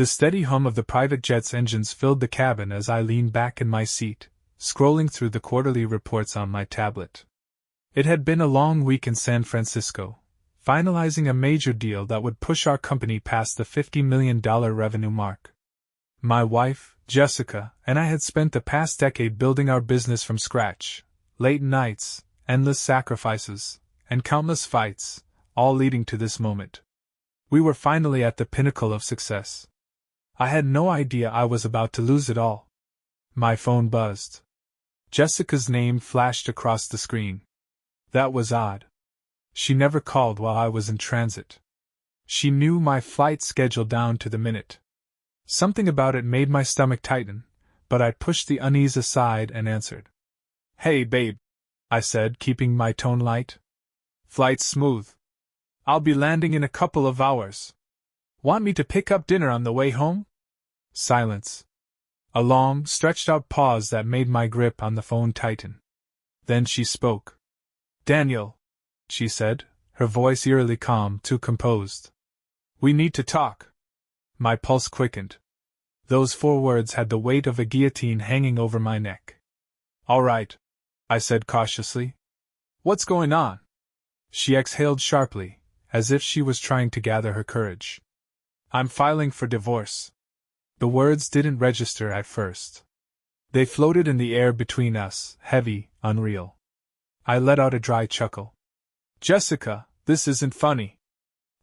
The steady hum of the private jet's engines filled the cabin as I leaned back in my seat, scrolling through the quarterly reports on my tablet. It had been a long week in San Francisco, finalizing a major deal that would push our company past the $50 million revenue mark. My wife, Jessica, and I had spent the past decade building our business from scratch, late nights, endless sacrifices, and countless fights, all leading to this moment. We were finally at the pinnacle of success. I had no idea I was about to lose it all. My phone buzzed. Jessica's name flashed across the screen. That was odd. She never called while I was in transit. She knew my flight schedule down to the minute. Something about it made my stomach tighten, but I pushed the unease aside and answered. "Hey, babe," I said, keeping my tone light. "Flight's smooth. I'll be landing in a couple of hours. Want me to pick up dinner on the way home?" Silence. A long, stretched-out pause that made my grip on the phone tighten. Then she spoke. "Daniel," she said, her voice eerily calm, too composed. "We need to talk." My pulse quickened. Those 4 words had the weight of a guillotine hanging over my neck. "All right," I said cautiously. "What's going on?" She exhaled sharply, as if she was trying to gather her courage. "I'm filing for divorce." The words didn't register at first. They floated in the air between us, heavy, unreal. I let out a dry chuckle. "Jessica, this isn't funny."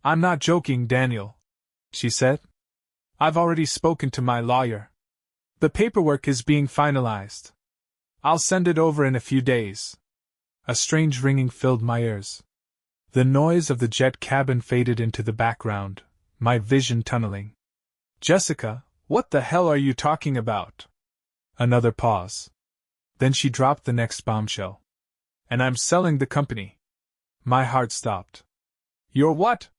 "I'm not joking, Daniel," she said. "I've already spoken to my lawyer. The paperwork is being finalized. I'll send it over in a few days." A strange ringing filled my ears. The noise of the jet cabin faded into the background, my vision tunneling. "Jessica, what the hell are you talking about?" Another pause. Then she dropped the next bombshell. "And I'm selling the company." My heart stopped. "You're what?"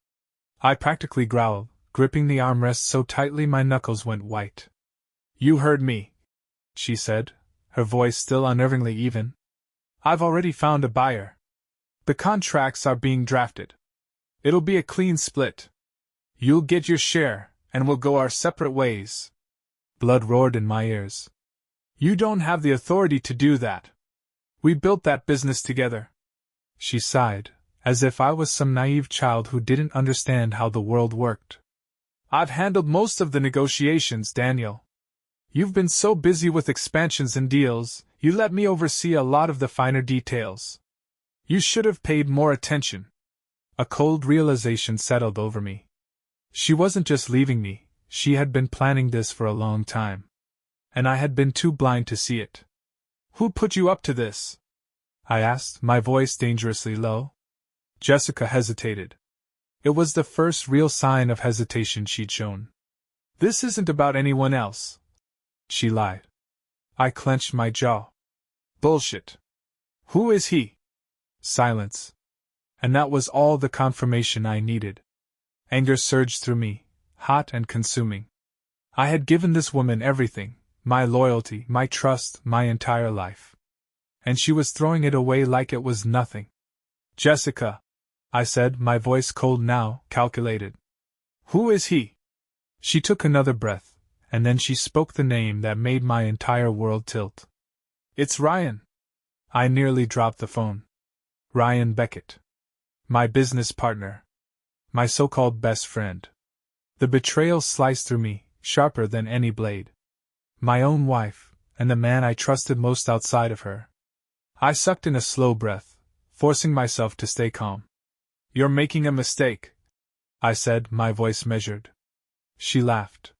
I practically growled, gripping the armrest so tightly my knuckles went white. "You heard me," she said, her voice still unnervingly even. "I've already found a buyer. The contracts are being drafted. It'll be a clean split. You'll get your share, and we'll go our separate ways." Blood roared in my ears. "You don't have the authority to do that. We built that business together." She sighed, as if I was some naive child who didn't understand how the world worked. "I've handled most of the negotiations, Daniel. You've been so busy with expansions and deals, you let me oversee a lot of the finer details. You should have paid more attention." A cold realization settled over me. She wasn't just leaving me, she had been planning this for a long time. And I had been too blind to see it. "Who put you up to this?" I asked, my voice dangerously low. Jessica hesitated. It was the first real sign of hesitation she'd shown. "This isn't about anyone else," she lied. I clenched my jaw. "Bullshit. Who is he?" Silence. And that was all the confirmation I needed. Anger surged through me, hot and consuming. I had given this woman everything, my loyalty, my trust, my entire life. And she was throwing it away like it was nothing. "Jessica," I said, my voice cold now, calculated. "Who is he?" She took another breath, and then she spoke the name that made my entire world tilt. "It's Ryan." I nearly dropped the phone. Ryan Beckett. My business partner. My so-called best friend. The betrayal sliced through me, sharper than any blade. My own wife, and the man I trusted most outside of her. I sucked in a slow breath, forcing myself to stay calm. "You're making a mistake," I said, my voice measured. She laughed.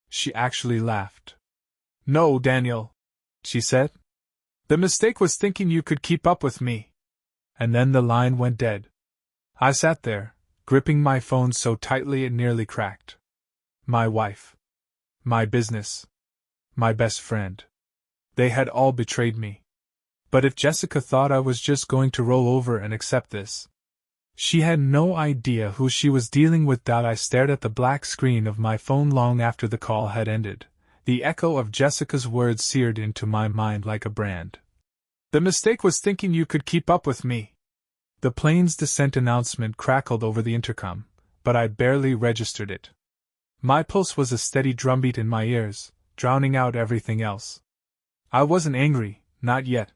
She actually laughed. "No, Daniel," she said. "The mistake was thinking you could keep up with me." And then the line went dead. I sat there, gripping my phone so tightly it nearly cracked. My wife. My business. My best friend. They had all betrayed me. But if Jessica thought I was just going to roll over and accept this, she had no idea who she was dealing with. I stared at the black screen of my phone long after the call had ended. The echo of Jessica's words seared into my mind like a brand. "The mistake was thinking you could keep up with me." The plane's descent announcement crackled over the intercom, but I barely registered it. My pulse was a steady drumbeat in my ears, drowning out everything else. I wasn't angry, not yet.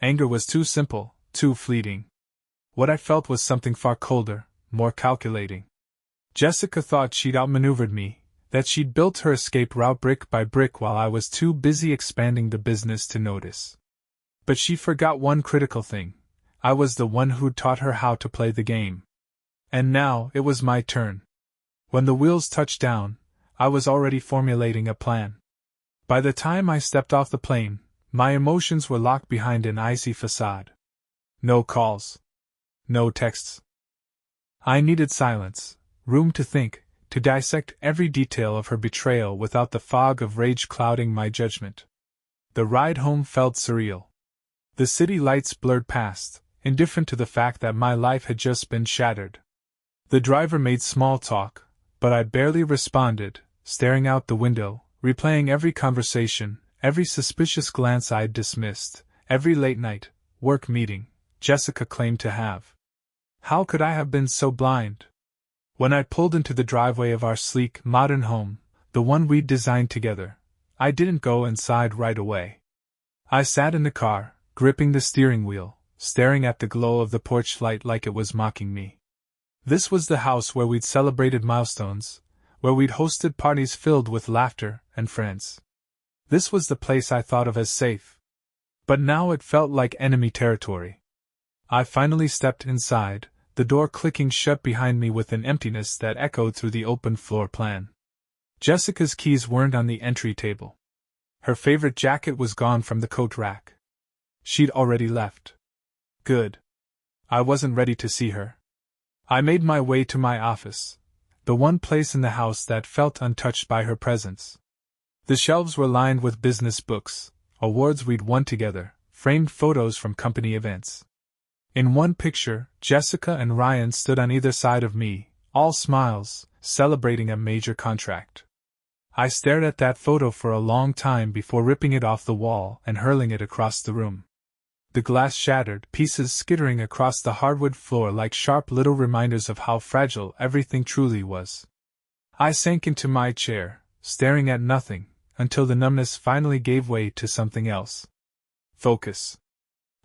Anger was too simple, too fleeting. What I felt was something far colder, more calculating. Jessica thought she'd outmaneuvered me, that she'd built her escape route brick by brick while I was too busy expanding the business to notice. But she forgot one critical thing. I was the one who'd taught her how to play the game. And now it was my turn. When the wheels touched down, I was already formulating a plan. By the time I stepped off the plane, my emotions were locked behind an icy facade. No calls. No texts. I needed silence, room to think, to dissect every detail of her betrayal without the fog of rage clouding my judgment. The ride home felt surreal. The city lights blurred past, indifferent to the fact that my life had just been shattered. The driver made small talk, but I barely responded, staring out the window, replaying every conversation, every suspicious glance I'd dismissed, every late-night work meeting Jessica claimed to have. How could I have been so blind? When I pulled into the driveway of our sleek, modern home, the one we'd designed together, I didn't go inside right away. I sat in the car, gripping the steering wheel, staring at the glow of the porch light like it was mocking me. This was the house where we'd celebrated milestones, where we'd hosted parties filled with laughter and friends. This was the place I thought of as safe. But now it felt like enemy territory. I finally stepped inside, the door clicking shut behind me with an emptiness that echoed through the open floor plan. Jessica's keys weren't on the entry table. Her favorite jacket was gone from the coat rack. She'd already left. Good. I wasn't ready to see her. I made my way to my office, the one place in the house that felt untouched by her presence. The shelves were lined with business books, awards we'd won together, framed photos from company events. In one picture, Jessica and Ryan stood on either side of me, all smiles, celebrating a major contract. I stared at that photo for a long time before ripping it off the wall and hurling it across the room. The glass shattered, pieces skittering across the hardwood floor like sharp little reminders of how fragile everything truly was. I sank into my chair, staring at nothing, until the numbness finally gave way to something else. Focus.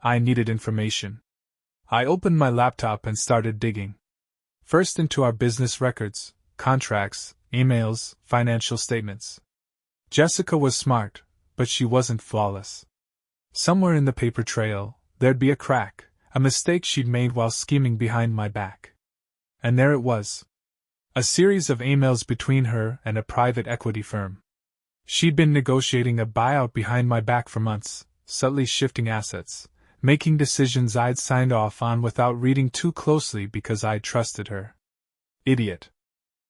I needed information. I opened my laptop and started digging. First into our business records, contracts, emails, financial statements. Jessica was smart, but she wasn't flawless. Somewhere in the paper trail, there'd be a crack, a mistake she'd made while scheming behind my back. And there it was. A series of emails between her and a private equity firm. She'd been negotiating a buyout behind my back for months, subtly shifting assets, making decisions I'd signed off on without reading too closely because I'd trusted her. Idiot.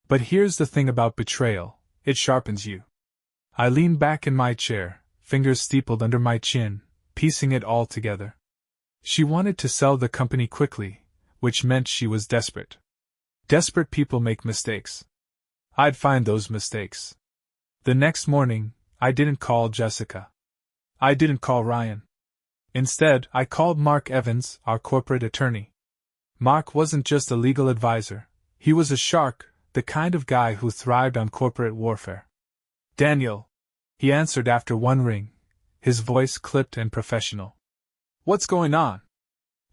But here's the thing about betrayal, it sharpens you. I leaned back in my chair, fingers steepled under my chin, piecing it all together. She wanted to sell the company quickly, which meant she was desperate. Desperate people make mistakes. I'd find those mistakes. The next morning, I didn't call Jessica. I didn't call Ryan. Instead, I called Mark Evans, our corporate attorney. Mark wasn't just a legal advisor, he was a shark, the kind of guy who thrived on corporate warfare. Daniel, he answered after one ring, his voice clipped and professional. What's going on?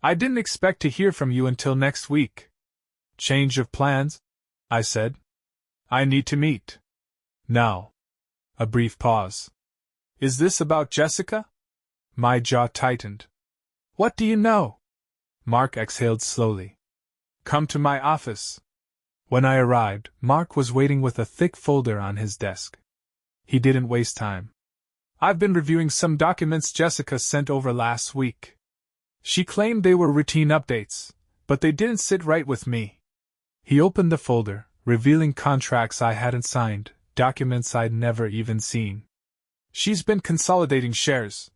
I didn't expect to hear from you until next week. Change of plans? I said. I need to meet. Now. A brief pause. Is this about Jessica? My jaw tightened. What do you know? Mark exhaled slowly. Come to my office. When I arrived, Mark was waiting with a thick folder on his desk. He didn't waste time. I've been reviewing some documents Jessica sent over last week. She claimed they were routine updates, but they didn't sit right with me. He opened the folder, revealing contracts I hadn't signed, documents I'd never even seen. She's been consolidating shares,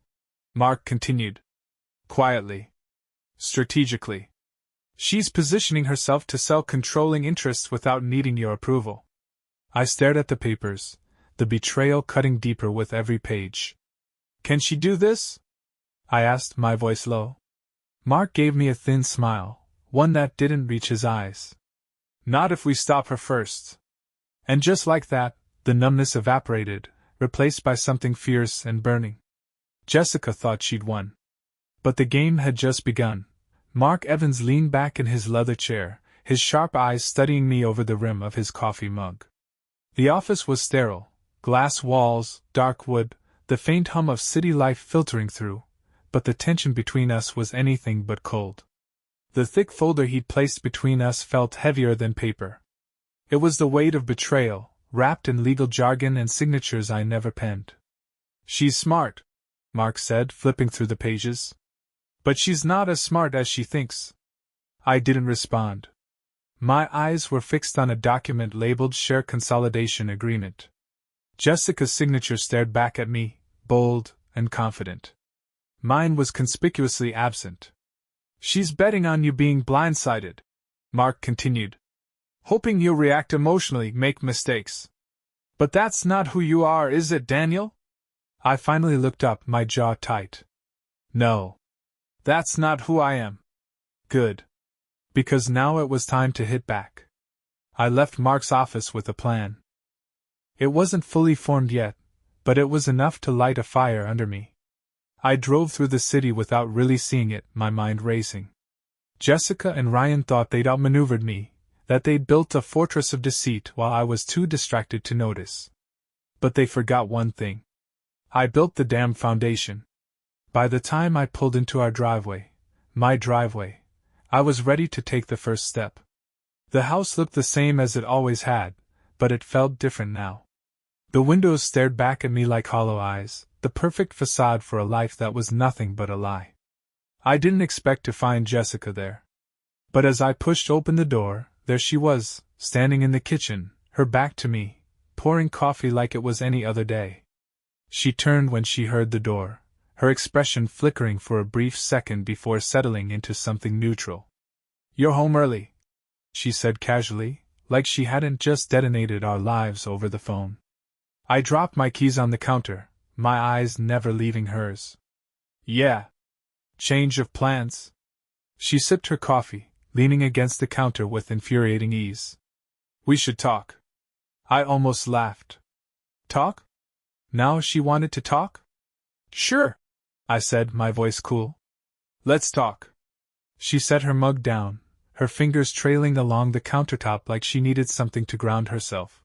Mark continued. Quietly. Strategically. She's positioning herself to sell controlling interests without needing your approval. I stared at the papers, the betrayal cutting deeper with every page. Can she do this? I asked, my voice low. Mark gave me a thin smile, one that didn't reach his eyes. Not if we stop her first. And just like that, the numbness evaporated, replaced by something fierce and burning. Jessica thought she'd won. But the game had just begun. Mark Evans leaned back in his leather chair, his sharp eyes studying me over the rim of his coffee mug. The office was sterile, glass walls, dark wood, the faint hum of city life filtering through, but the tension between us was anything but cold. The thick folder he'd placed between us felt heavier than paper. It was the weight of betrayal, wrapped in legal jargon and signatures I never penned. "She's smart," Mark said, flipping through the pages. "But she's not as smart as she thinks." I didn't respond. My eyes were fixed on a document labeled Share Consolidation Agreement. Jessica's signature stared back at me, bold and confident. Mine was conspicuously absent. "She's betting on you being blindsided," Mark continued. "Hoping you'll react emotionally, make mistakes. But that's not who you are, is it, Daniel?" I finally looked up, my jaw tight. "No. That's not who I am." Good. Because now it was time to hit back. I left Mark's office with a plan. It wasn't fully formed yet, but it was enough to light a fire under me. I drove through the city without really seeing it, my mind racing. Jessica and Ryan thought they'd outmaneuvered me, that they'd built a fortress of deceit while I was too distracted to notice. But they forgot one thing. I built the damn foundation. By the time I pulled into our driveway, my driveway, I was ready to take the first step. The house looked the same as it always had, but it felt different now. The windows stared back at me like hollow eyes, the perfect facade for a life that was nothing but a lie. I didn't expect to find Jessica there. But as I pushed open the door, there she was, standing in the kitchen, her back to me, pouring coffee like it was any other day. She turned when she heard the door, her expression flickering for a brief second before settling into something neutral. "You're home early," she said casually, like she hadn't just detonated our lives over the phone. I dropped my keys on the counter, my eyes never leaving hers. "Yeah. Change of plans?" She sipped her coffee, leaning against the counter with infuriating ease. "We should talk." I almost laughed. Talk? Now she wanted to talk? "Sure," I said, my voice cool. "Let's talk." She set her mug down, her fingers trailing along the countertop like she needed something to ground herself.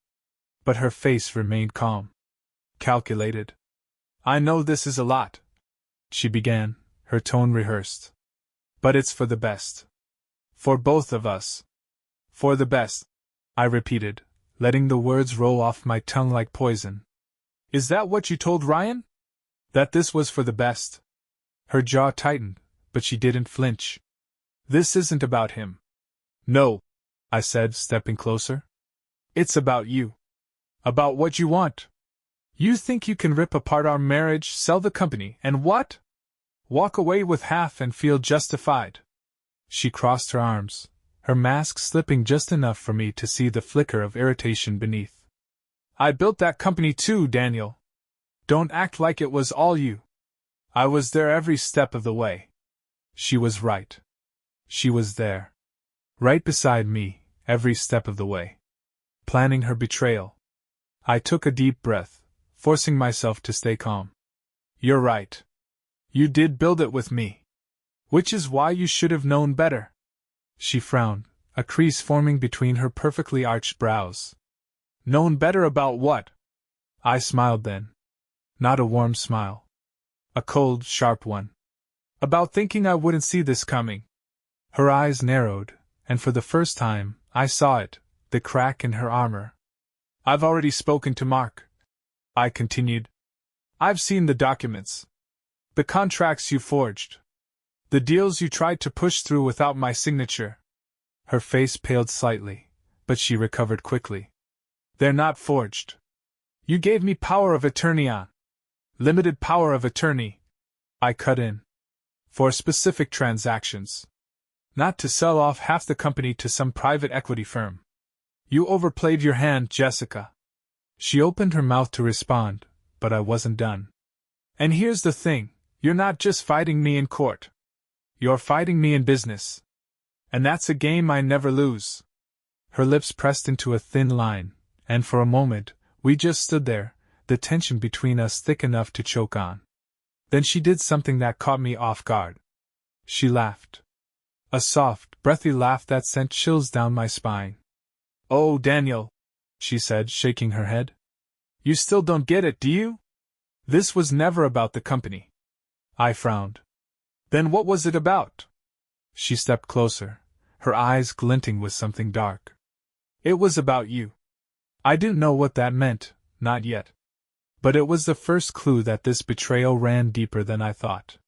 But her face remained calm. Calculated. "I know this is a lot," she began, her tone rehearsed. "But it's for the best. For both of us." "For the best," I repeated, letting the words roll off my tongue like poison. "Is that what you told Ryan? That this was for the best?" Her jaw tightened, but she didn't flinch. "This isn't about him." "No," I said, stepping closer. "It's about you. About what you want. You think you can rip apart our marriage, sell the company, and what? Walk away with half and feel justified." She crossed her arms, her mask slipping just enough for me to see the flicker of irritation beneath. "I built that company too, Daniel. Don't act like it was all you. I was there every step of the way." She was right. She was there. Right beside me, every step of the way. Planning her betrayal. I took a deep breath, forcing myself to stay calm. "You're right. You did build it with me. Which is why you should have known better." She frowned, a crease forming between her perfectly arched brows. "Known better about what?" I smiled then. Not a warm smile. A cold, sharp one. "About thinking I wouldn't see this coming." Her eyes narrowed, and for the first time, I saw it, the crack in her armor. "I've already spoken to Mark," I continued. "I've seen the documents. The contracts you forged. The deals you tried to push through without my signature." Her face paled slightly, but she recovered quickly. "They're not forged. You gave me power of attorney on. Limited power of attorney," I cut in. "For specific transactions. Not to sell off half the company to some private equity firm. You overplayed your hand, Jessica." She opened her mouth to respond, but I wasn't done. "And here's the thing, you're not just fighting me in court. You're fighting me in business. And that's a game I never lose." Her lips pressed into a thin line, And for a moment, we just stood there, the tension between us thick enough to choke on. Then she did something that caught me off guard. She laughed. A soft, breathy laugh that sent chills down my spine. "Oh, Daniel," she said, shaking her head. "You still don't get it, do you? This was never about the company." I frowned. "Then what was it about?" She stepped closer, her eyes glinting with something dark. "It was about you." I didn't know what that meant, not yet. But it was the first clue that this betrayal ran deeper than I thought.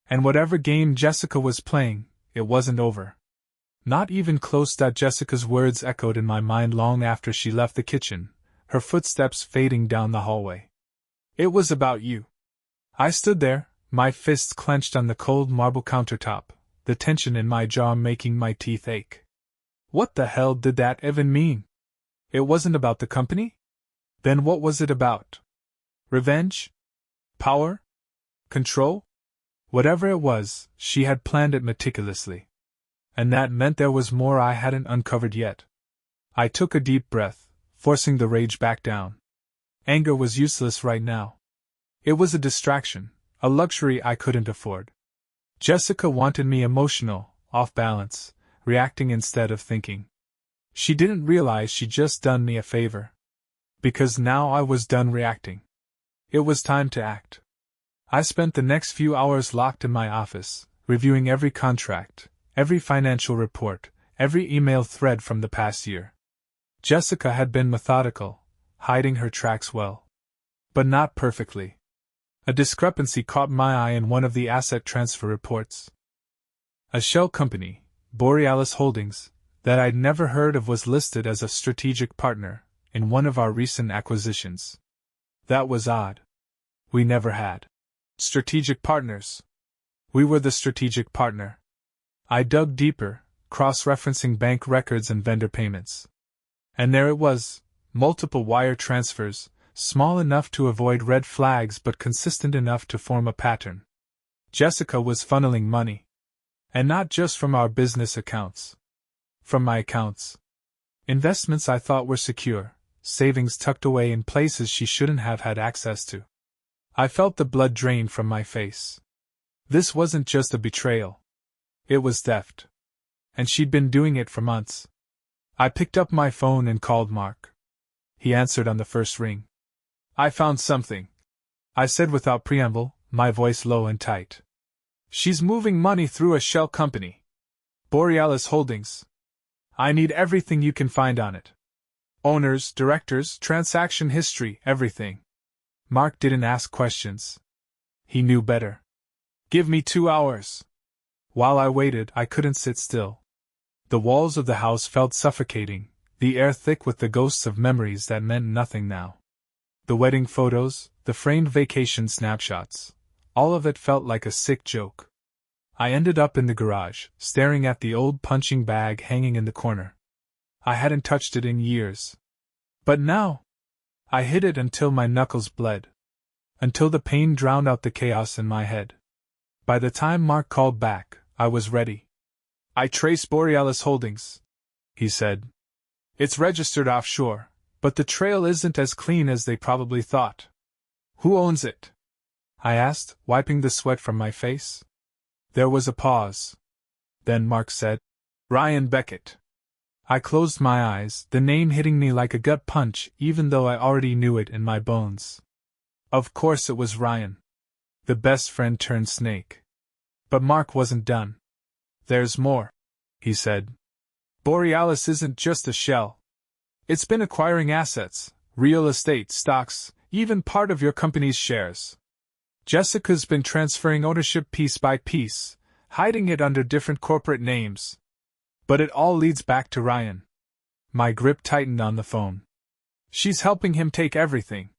And whatever game Jessica was playing, it wasn't over. Not even close. Jessica's words echoed in my mind long after she left the kitchen, her footsteps fading down the hallway. "It was about you." I stood there, my fists clenched on the cold marble countertop, the tension in my jaw making my teeth ache. What the hell did that even mean? It wasn't about the company? Then what was it about? Revenge? Power? Control? Whatever it was, she had planned it meticulously. And that meant there was more I hadn't uncovered yet. I took a deep breath, forcing the rage back down. Anger was useless right now. It was a distraction, a luxury I couldn't afford. Jessica wanted me emotional, off balance, reacting instead of thinking. She didn't realize she'd just done me a favor. Because now I was done reacting. It was time to act. I spent the next few hours locked in my office, reviewing every contract, every financial report, every email thread from the past year. Jessica had been methodical, hiding her tracks well. But not perfectly. A discrepancy caught my eye in one of the asset transfer reports. A shell company, Borealis Holdings, that I'd never heard of was listed as a strategic partner in one of our recent acquisitions. That was odd. We never had strategic partners. We were the strategic partner. I dug deeper, cross-referencing bank records and vendor payments. And there it was, multiple wire transfers, small enough to avoid red flags but consistent enough to form a pattern. Jessica was funneling money. And not just from our business accounts. From my accounts. Investments I thought were secure, savings tucked away in places she shouldn't have had access to. I felt the blood drain from my face. This wasn't just a betrayal. It was theft. And she'd been doing it for months. I picked up my phone and called Mark. He answered on the first ring. "I found something," I said without preamble, my voice low and tight. "She's moving money through a shell company. Borealis Holdings. I need everything you can find on it. Owners, directors, transaction history, everything." Mark didn't ask questions. He knew better. "Give me 2 hours." While I waited, I couldn't sit still. The walls of the house felt suffocating, the air thick with the ghosts of memories that meant nothing now. The wedding photos, the framed vacation snapshots, all of it felt like a sick joke. I ended up in the garage, staring at the old punching bag hanging in the corner. I hadn't touched it in years. But now, I hid it until my knuckles bled. Until the pain drowned out the chaos in my head. By the time Mark called back, I was ready. "I traced Borealis Holdings," he said. "It's registered offshore, but the trail isn't as clean as they probably thought." "Who owns it?" I asked, wiping the sweat from my face. There was a pause. Then Mark said, "Ryan Beckett." I closed my eyes, the name hitting me like a gut punch even though I already knew it in my bones. Of course it was Ryan. The best friend turned snake. But Mark wasn't done. "There's more," he said. "Borealis isn't just a shell. It's been acquiring assets, real estate, stocks, even part of your company's shares. Jessica's been transferring ownership piece by piece, hiding it under different corporate names. But it all leads back to Ryan." My grip tightened on the phone. "She's helping him take everything."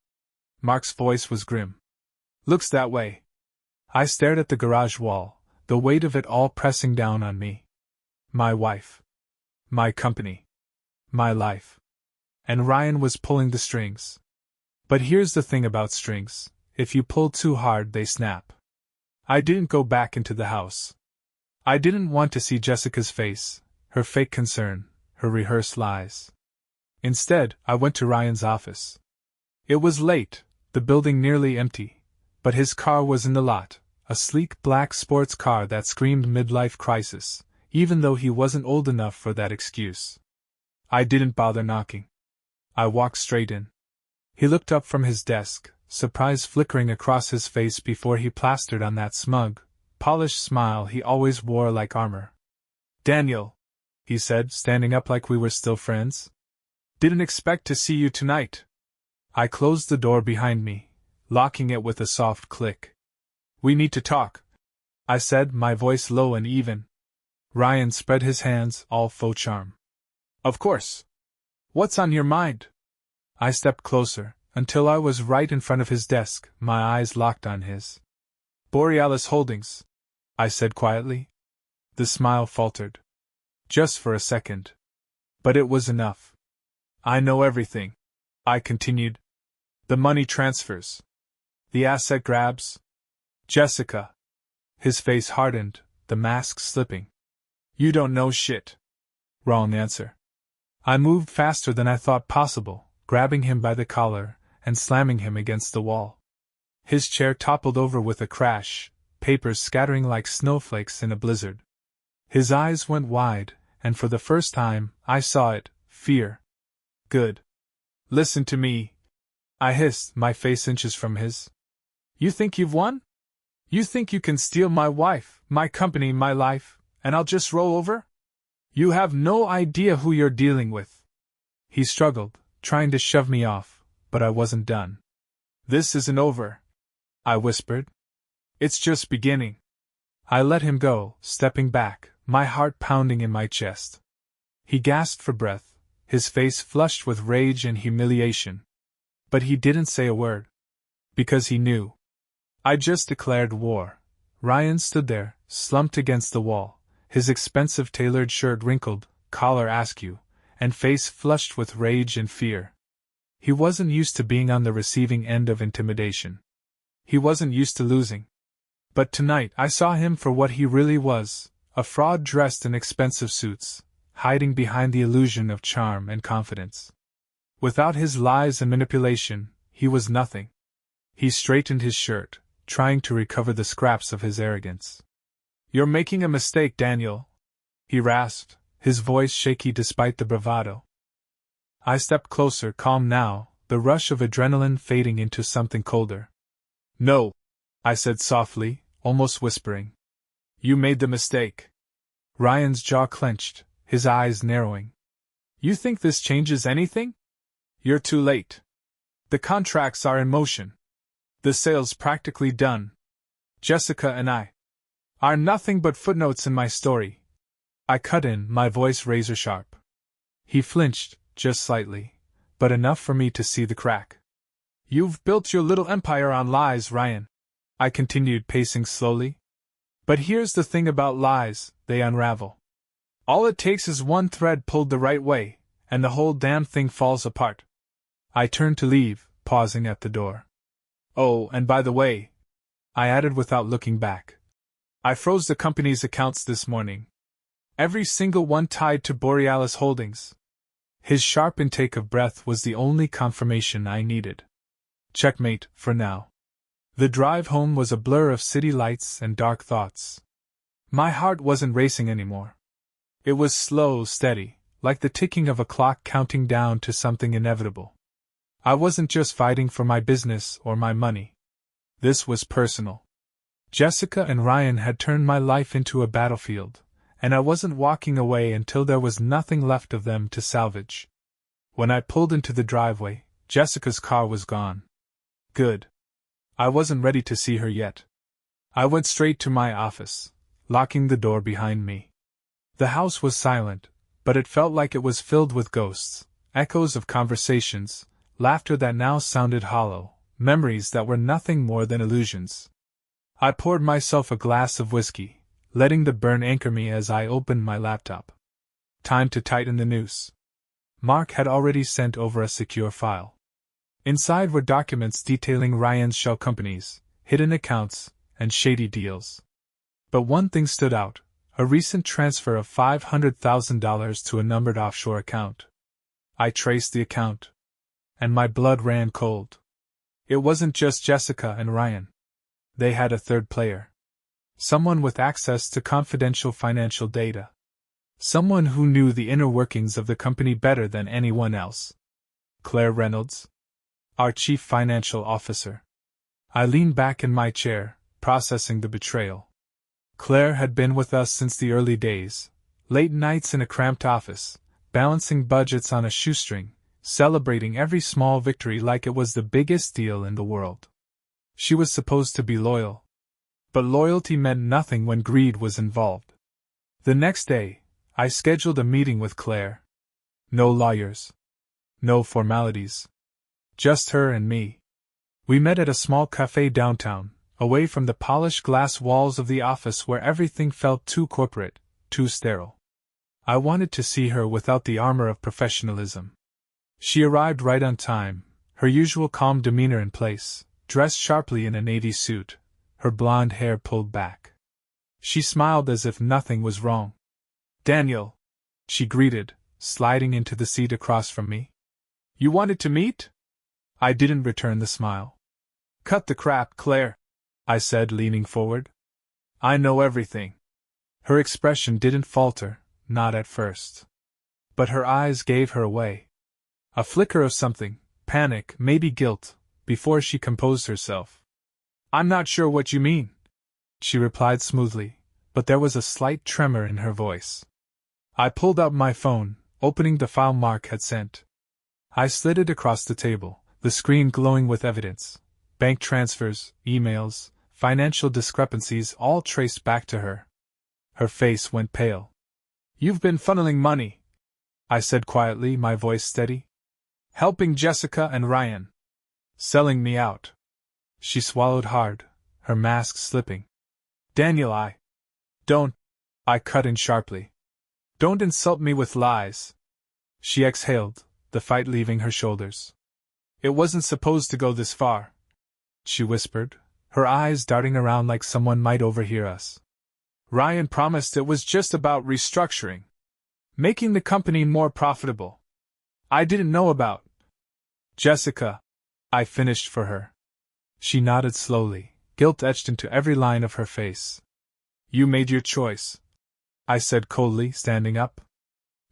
Mark's voice was grim. "Looks that way." I stared at the garage wall, the weight of it all pressing down on me. My wife. My company. My life. And Ryan was pulling the strings. But here's the thing about strings. If you pull too hard, they snap. I didn't go back into the house. I didn't want to see Jessica's face, her fake concern, her rehearsed lies. Instead, I went to Ryan's office. It was late, the building nearly empty, but his car was in the lot, a sleek black sports car that screamed midlife crisis, even though he wasn't old enough for that excuse. I didn't bother knocking. I walked straight in. He looked up from his desk, surprise flickering across his face before he plastered on that smug, polished smile he always wore like armor. "Daniel," he said, standing up like we were still friends. "Didn't expect to see you tonight." I closed the door behind me, locking it with a soft click. "We need to talk," I said, my voice low and even. Ryan spread his hands, all faux charm. "Of course. What's on your mind?" I stepped closer, until I was right in front of his desk, my eyes locked on his. "Borealis Holdings," I said quietly. The smile faltered. Just for a second. But it was enough. "I know everything," I continued. "The money transfers. The asset grabs. Jessica." His face hardened, the mask slipping. "You don't know shit." Wrong answer. I moved faster than I thought possible, grabbing him by the collar and slamming him against the wall. His chair toppled over with a crash, papers scattering like snowflakes in a blizzard. His eyes went wide, and for the first time, I saw it, fear. "Good. Listen to me," I hissed, my face inches from his. "You think you've won? You think you can steal my wife, my company, my life, and I'll just roll over? You have no idea who you're dealing with." He struggled, trying to shove me off, but I wasn't done. "This isn't over," I whispered. "It's just beginning." I let him go, stepping back, my heart pounding in my chest. He gasped for breath, his face flushed with rage and humiliation. But he didn't say a word. Because he knew. I just declared war. Ryan stood there, slumped against the wall, his expensive tailored shirt wrinkled, collar askew, and face flushed with rage and fear. He wasn't used to being on the receiving end of intimidation. He wasn't used to losing. But tonight I saw him for what he really was, a fraud dressed in expensive suits, hiding behind the illusion of charm and confidence. Without his lies and manipulation, he was nothing. He straightened his shirt, trying to recover the scraps of his arrogance. "You're making a mistake, Daniel," he rasped, his voice shaky despite the bravado. I stepped closer, calm now, the rush of adrenaline fading into something colder. "No," I said softly, almost whispering. "You made the mistake." Ryan's jaw clenched, his eyes narrowing. "You think this changes anything? You're too late. The contracts are in motion. The sale's practically done. Jessica and I are nothing but footnotes in my story." I cut in, my voice razor sharp. He flinched, just slightly, but enough for me to see the crack. "You've built your little empire on lies, Ryan," I continued, pacing slowly. "But here's the thing about lies, they unravel. All it takes is one thread pulled the right way, and the whole damn thing falls apart." I turned to leave, pausing at the door. "Oh, and by the way," I added without looking back, "I froze the company's accounts this morning. Every single one tied to Borealis Holdings." His sharp intake of breath was the only confirmation I needed. Checkmate, for now. The drive home was a blur of city lights and dark thoughts. My heart wasn't racing anymore. It was slow, steady, like the ticking of a clock counting down to something inevitable. I wasn't just fighting for my business or my money. This was personal. Jessica and Ryan had turned my life into a battlefield, and I wasn't walking away until there was nothing left of them to salvage. When I pulled into the driveway, Jessica's car was gone. Good. I wasn't ready to see her yet. I went straight to my office, locking the door behind me. The house was silent, but it felt like it was filled with ghosts, echoes of conversations, laughter that now sounded hollow, memories that were nothing more than illusions. I poured myself a glass of whiskey, letting the burn anchor me as I opened my laptop. Time to tighten the noose. Mark had already sent over a secure file. Inside were documents detailing Ryan's shell companies, hidden accounts, and shady deals. But one thing stood out: a recent transfer of $500,000 to a numbered offshore account. I traced the account. And my blood ran cold. It wasn't just Jessica and Ryan. They had a third player. Someone with access to confidential financial data. Someone who knew the inner workings of the company better than anyone else. Claire Reynolds, our chief financial officer. I leaned back in my chair, processing the betrayal. Claire had been with us since the early days, late nights in a cramped office, balancing budgets on a shoestring, celebrating every small victory like it was the biggest deal in the world. She was supposed to be loyal. But loyalty meant nothing when greed was involved. The next day, I scheduled a meeting with Claire. No lawyers. No formalities. Just her and me. We met at a small cafe downtown, away from the polished glass walls of the office where everything felt too corporate, too sterile. I wanted to see her without the armor of professionalism. She arrived right on time, her usual calm demeanor in place, dressed sharply in a navy suit, her blonde hair pulled back. She smiled as if nothing was wrong. "Daniel," she greeted, sliding into the seat across from me. "You wanted to meet?" I didn't return the smile. "Cut the crap, Claire," I said, leaning forward. "I know everything." Her expression didn't falter, not at first. But her eyes gave her away. A flicker of something, panic, maybe guilt, before she composed herself. "I'm not sure what you mean," she replied smoothly, but there was a slight tremor in her voice. I pulled out my phone, opening the file Mark had sent. I slid it across the table, the screen glowing with evidence. Bank transfers, emails, financial discrepancies all traced back to her. Her face went pale. "You've been funneling money," I said quietly, my voice steady. "Helping Jessica and Ryan. Selling me out." She swallowed hard, her mask slipping. "Daniel, Don't," I cut in sharply. "Don't insult me with lies." She exhaled, the fight leaving her shoulders. "It wasn't supposed to go this far," she whispered, her eyes darting around like someone might overhear us. "Ryan promised it was just about restructuring. Making the company more profitable. I didn't know about Jessica," I finished for her. She nodded slowly, guilt etched into every line of her face. "You made your choice," I said coldly, standing up.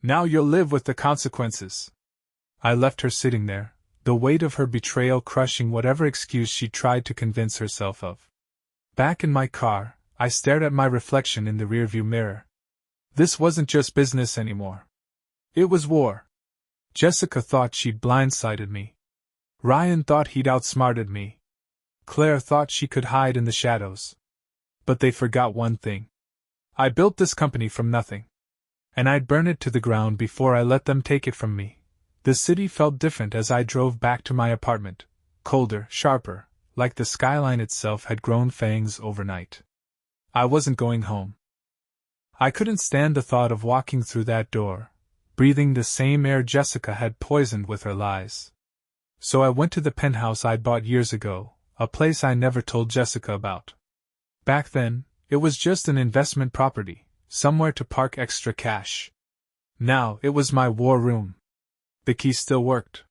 "Now you'll live with the consequences." I left her sitting there, the weight of her betrayal crushing whatever excuse she tried to convince herself of. Back in my car, I stared at my reflection in the rearview mirror. This wasn't just business anymore. It was war. Jessica thought she'd blindsided me. Ryan thought he'd outsmarted me. Claire thought she could hide in the shadows. But they forgot one thing. I built this company from nothing. And I'd burn it to the ground before I let them take it from me. The city felt different as I drove back to my apartment, colder, sharper, like the skyline itself had grown fangs overnight. I wasn't going home. I couldn't stand the thought of walking through that door, breathing the same air Jessica had poisoned with her lies. So I went to the penthouse I'd bought years ago, a place I never told Jessica about. Back then, it was just an investment property, somewhere to park extra cash. Now it was my war room. The key still worked.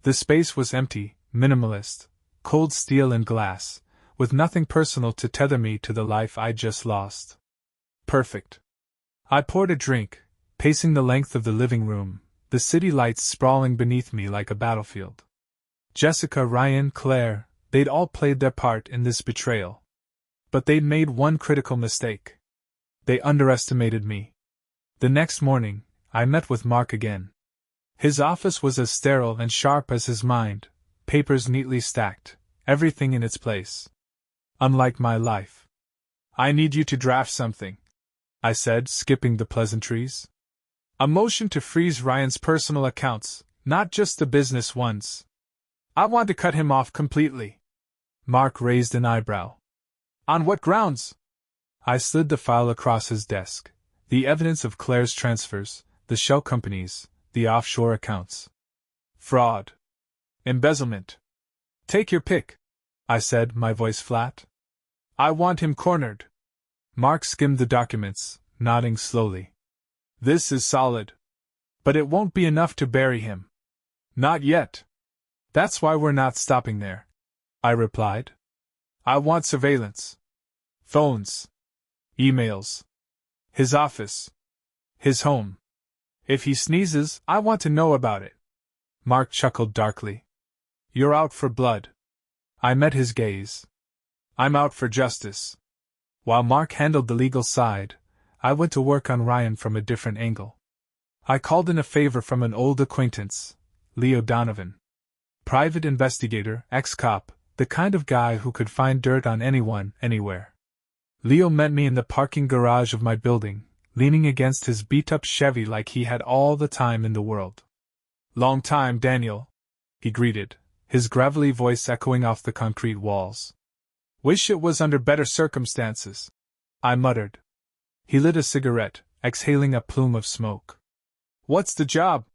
The space was empty, minimalist, cold steel and glass, with nothing personal to tether me to the life I'd just lost. Perfect. I poured a drink, pacing the length of the living room, the city lights sprawling beneath me like a battlefield. Jessica, Ryan, Claire, they'd all played their part in this betrayal. But they'd made one critical mistake. They underestimated me. The next morning, I met with Mark again. His office was as sterile and sharp as his mind, papers neatly stacked, everything in its place. Unlike my life. "I need you to draft something," I said, skipping the pleasantries. "A motion to freeze Ryan's personal accounts, not just the business ones. I want to cut him off completely." Mark raised an eyebrow. "On what grounds?" I slid the file across his desk. The evidence of Claire's transfers, the shell companies, the offshore accounts. "Fraud. Embezzlement. Take your pick," I said, my voice flat. "I want him cornered." Mark skimmed the documents, nodding slowly. "This is solid. But it won't be enough to bury him." Not yet. That's why we're not stopping there, I replied. I want surveillance. Phones. Emails. His office. His home. If he sneezes, I want to know about it. Mark chuckled darkly. You're out for blood. I met his gaze. I'm out for justice. While Mark handled the legal side, I went to work on Ryan from a different angle. I called in a favor from an old acquaintance, Leo Donovan. Private investigator, ex-cop, the kind of guy who could find dirt on anyone, anywhere. Leo met me in the parking garage of my building, leaning against his beat-up Chevy like he had all the time in the world. Long time, Daniel, he greeted, his gravelly voice echoing off the concrete walls. Wish it was under better circumstances, I muttered. He lit a cigarette, exhaling a plume of smoke. What's the job?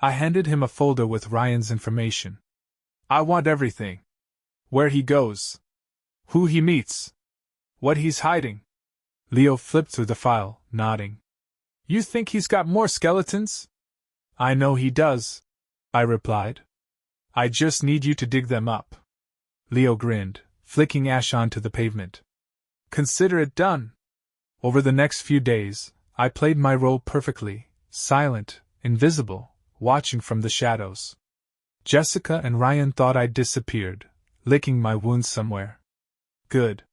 I handed him a folder with Ryan's information. I want everything. Where he goes. Who he meets. What he's hiding. Leo flipped through the file, nodding. You think he's got more skeletons? I know he does, I replied. I just need you to dig them up. Leo grinned, flicking ash onto the pavement. Consider it done. Over the next few days, I played my role perfectly, silent, invisible, watching from the shadows. Jessica and Ryan thought I'd disappeared, licking my wounds somewhere. Good.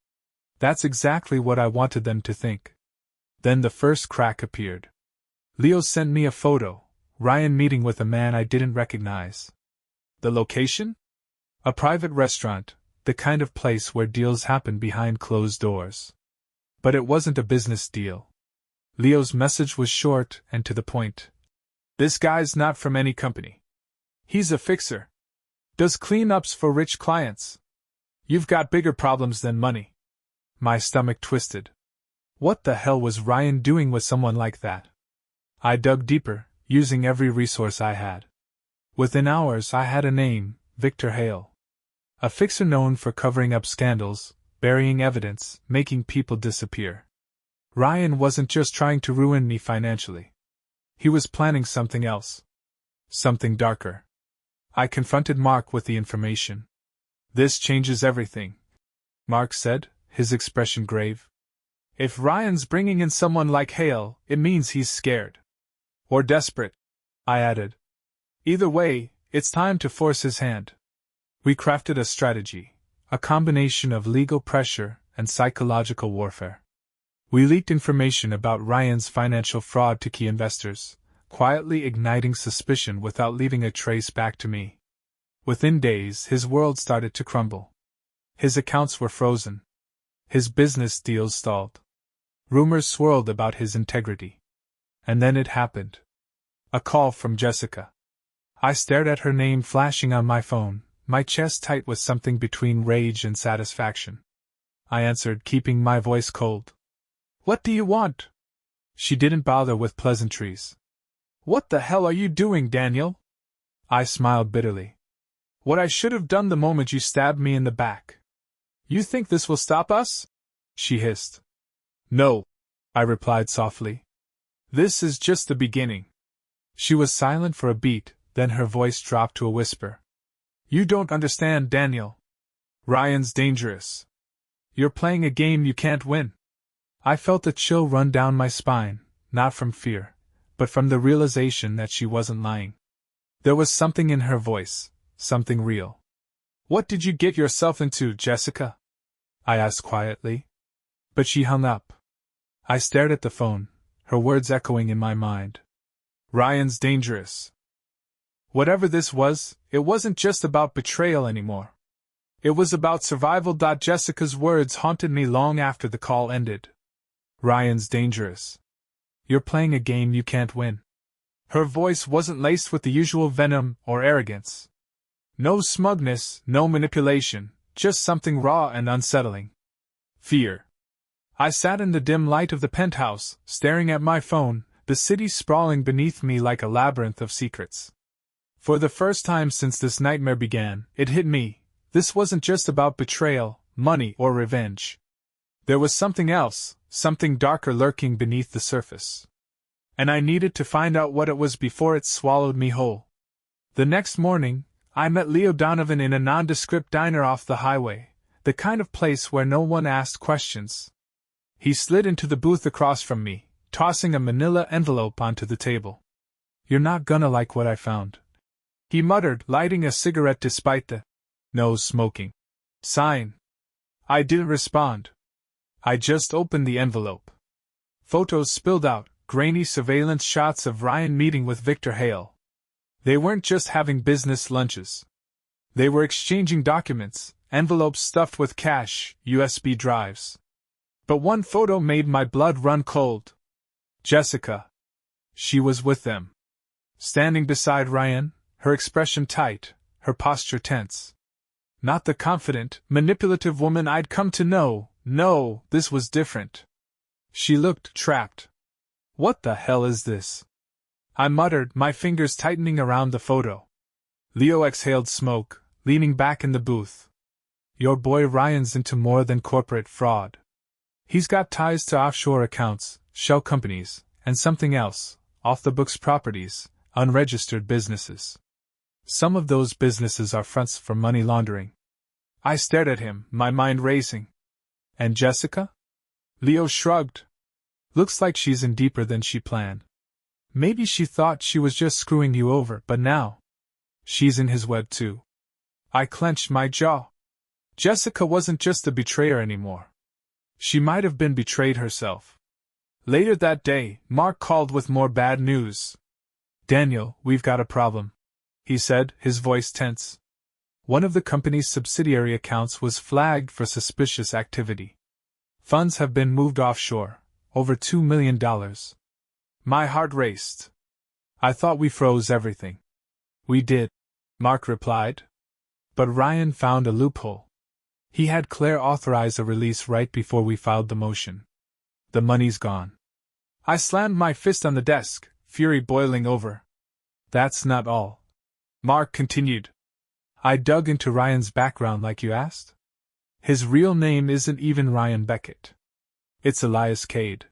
That's exactly what I wanted them to think. Then the first crack appeared. Leo sent me a photo, Ryan meeting with a man I didn't recognize. The location? A private restaurant, the kind of place where deals happen behind closed doors. But it wasn't a business deal. Leo's message was short and to the point. This guy's not from any company. He's a fixer. Does cleanups for rich clients. You've got bigger problems than money. My stomach twisted. What the hell was Ryan doing with someone like that? I dug deeper, using every resource I had. Within hours I had a name, Victor Hale. A fixer known for covering up scandals, burying evidence, making people disappear. Ryan wasn't just trying to ruin me financially. He was planning something else. Something darker. I confronted Mark with the information. This changes everything, Mark said, his expression grave. If Ryan's bringing in someone like Hale, it means he's scared. Or desperate, I added. Either way, it's time to force his hand. We crafted a strategy, a combination of legal pressure and psychological warfare. We leaked information about Ryan's financial fraud to key investors, quietly igniting suspicion without leaving a trace back to me. Within days, his world started to crumble. His accounts were frozen. His business deals stalled. Rumors swirled about his integrity. And then it happened. A call from Jessica. I stared at her name flashing on my phone, my chest tight with something between rage and satisfaction. I answered, keeping my voice cold. What do you want? She didn't bother with pleasantries. What the hell are you doing, Daniel? I smiled bitterly. What I should have done the moment you stabbed me in the back. You think this will stop us? She hissed. No, I replied softly. This is just the beginning. She was silent for a beat, then her voice dropped to a whisper. You don't understand, Daniel. Ryan's dangerous. You're playing a game you can't win. I felt a chill run down my spine, not from fear, but from the realization that she wasn't lying. There was something in her voice, something real. What did you get yourself into, Jessica? I asked quietly. But she hung up. I stared at the phone, her words echoing in my mind. Ryan's dangerous. Whatever this was, it wasn't just about betrayal anymore. It was about survival. Jessica's words haunted me long after the call ended. Ryan's dangerous. You're playing a game you can't win. Her voice wasn't laced with the usual venom or arrogance. No smugness, no manipulation, just something raw and unsettling. Fear. I sat in the dim light of the penthouse, staring at my phone, the city sprawling beneath me like a labyrinth of secrets. For the first time since this nightmare began, it hit me. This wasn't just about betrayal, money, or revenge. There was something else, something darker lurking beneath the surface. And I needed to find out what it was before it swallowed me whole. The next morning, I met Leo Donovan in a nondescript diner off the highway, the kind of place where no one asked questions. He slid into the booth across from me, tossing a manila envelope onto the table. "You're not gonna like what I found," he muttered, lighting a cigarette despite the "no smoking" sign. I didn't respond. I just opened the envelope. Photos spilled out, grainy surveillance shots of Ryan meeting with Victor Hale. They weren't just having business lunches. They were exchanging documents, envelopes stuffed with cash, USB drives. But one photo made my blood run cold. Jessica. She was with them. Standing beside Ryan, her expression tight, her posture tense. Not the confident, manipulative woman I'd come to know. No, this was different. She looked trapped. "What the hell is this?" I muttered, my fingers tightening around the photo. Leo exhaled smoke, leaning back in the booth. "Your boy Ryan's into more than corporate fraud. He's got ties to offshore accounts, shell companies, and something else, off-the-books properties, unregistered businesses. Some of those businesses are fronts for money laundering." I stared at him, my mind racing. "And Jessica?" Leo shrugged. "Looks like she's in deeper than she planned. Maybe she thought she was just screwing you over, but now she's in his web too." I clenched my jaw. Jessica wasn't just a betrayer anymore. She might have been betrayed herself. Later that day, Mark called with more bad news. "Daniel, we've got a problem," he said, his voice tense. One of the company's subsidiary accounts was flagged for suspicious activity. Funds have been moved offshore, over $2 million. My heart raced. "I thought we froze everything." "We did," Mark replied. "But Ryan found a loophole. He had Claire authorize a release right before we filed the motion. The money's gone." I slammed my fist on the desk, fury boiling over. "That's not all," Mark continued. "I dug into Ryan's background like you asked. His real name isn't even Ryan Beckett. It's Elias Cade.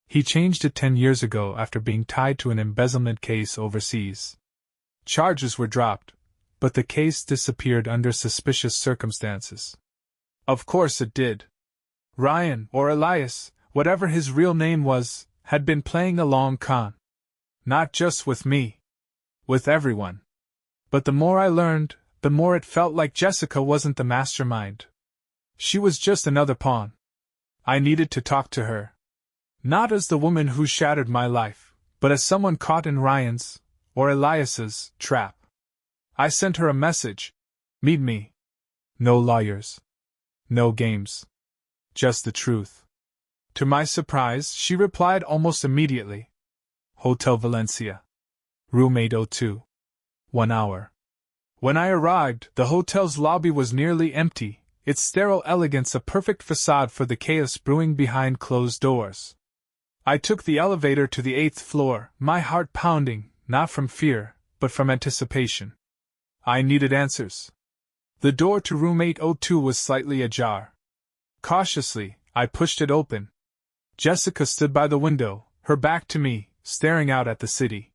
He changed it 10 years ago after being tied to an embezzlement case overseas. Charges were dropped, but the case disappeared under suspicious circumstances. Of course it did. Ryan, or Elias, whatever his real name was, had been playing a long con. Not just with me. With everyone. But the more I learned, the more it felt like Jessica wasn't the mastermind. She was just another pawn. I needed to talk to her. Not as the woman who shattered my life, but as someone caught in Ryan's, or Elias's, trap. I sent her a message. "Meet me. No lawyers. No games. Just the truth." To my surprise, she replied almost immediately. "Hotel Valencia. Room 802. 1 hour." When I arrived, the hotel's lobby was nearly empty, its sterile elegance a perfect facade for the chaos brewing behind closed doors. I took the elevator to the 8th floor, my heart pounding, not from fear, but from anticipation. I needed answers. The door to room 802 was slightly ajar. Cautiously, I pushed it open. Jessica stood by the window, her back to me, staring out at the city.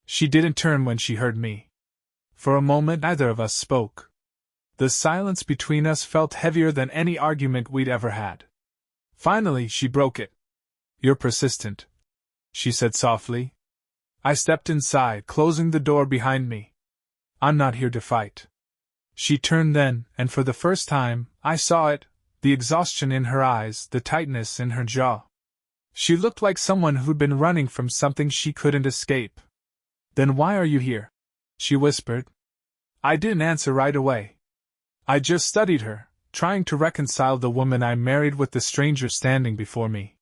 She didn't turn when she heard me. For a moment neither of us spoke. The silence between us felt heavier than any argument we'd ever had. Finally, she broke it. "You're persistent," she said softly. I stepped inside, closing the door behind me. "I'm not here to fight." She turned then, and for the first time, I saw it, the exhaustion in her eyes, the tightness in her jaw. She looked like someone who'd been running from something she couldn't escape. "Then why are you here?" she whispered. I didn't answer right away. I just studied her, trying to reconcile the woman I married with the stranger standing before me.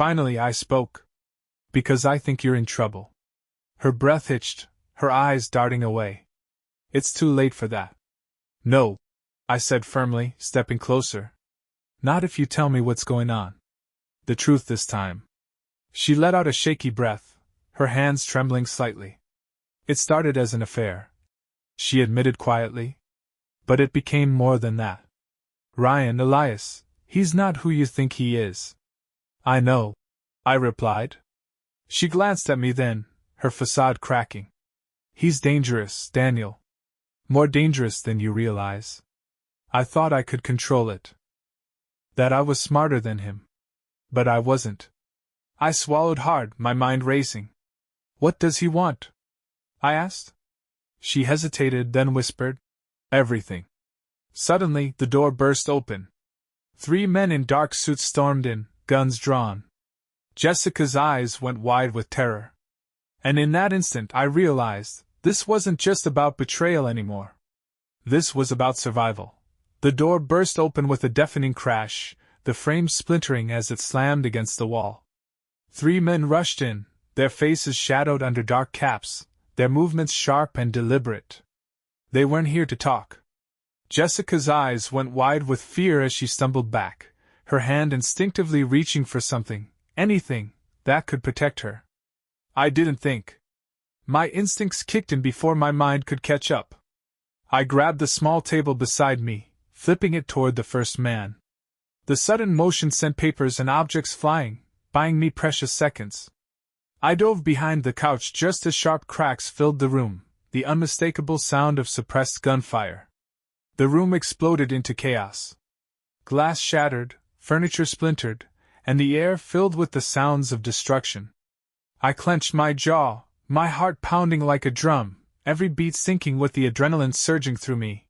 Finally I spoke. "Because I think you're in trouble." Her breath hitched, her eyes darting away. "It's too late for that." "No," I said firmly, stepping closer. "Not if you tell me what's going on. The truth this time." She let out a shaky breath, her hands trembling slightly. "It started as an affair," she admitted quietly. "But it became more than that. Ryan, Elias, he's not who you think he is." "I know," I replied. She glanced at me then, her facade cracking. He's dangerous, Daniel. More dangerous than you realize. I thought I could control it. That I was smarter than him. But I wasn't. I swallowed hard, my mind racing. What does he want? I asked. She hesitated, then whispered, everything. Suddenly, the door burst open. 3 men in dark suits stormed in, guns drawn. Jessica's eyes went wide with terror. And in that instant I realized, this wasn't just about betrayal anymore. This was about survival. The door burst open with a deafening crash, the frame splintering as it slammed against the wall. 3 men rushed in, their faces shadowed under dark caps, their movements sharp and deliberate. They weren't here to talk. Jessica's eyes went wide with fear as she stumbled back, her hand instinctively reaching for something, anything, that could protect her. I didn't think. My instincts kicked in before my mind could catch up. I grabbed the small table beside me, flipping it toward the first man. The sudden motion sent papers and objects flying, buying me precious seconds. I dove behind the couch just as sharp cracks filled the room, the unmistakable sound of suppressed gunfire. The room exploded into chaos. Glass shattered, furniture splintered, and the air filled with the sounds of destruction. I clenched my jaw, my heart pounding like a drum, every beat syncing with the adrenaline surging through me.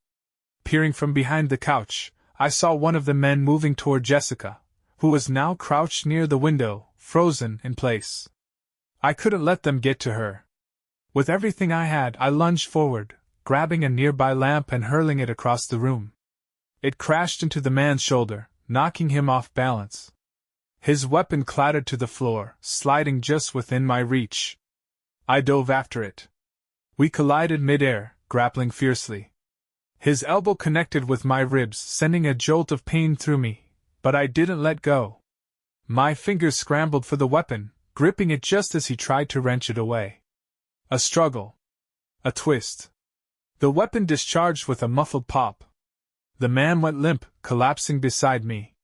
Peering from behind the couch, I saw one of the men moving toward Jessica, who was now crouched near the window, frozen in place. I couldn't let them get to her. With everything I had, I lunged forward, grabbing a nearby lamp and hurling it across the room. It crashed into the man's shoulder, knocking him off balance. His weapon clattered to the floor, sliding just within my reach. I dove after it. We collided mid-air, grappling fiercely. His elbow connected with my ribs, sending a jolt of pain through me, but I didn't let go. My fingers scrambled for the weapon, gripping it just as he tried to wrench it away. A struggle. A twist. The weapon discharged with a muffled pop. The man went limp, collapsing beside me.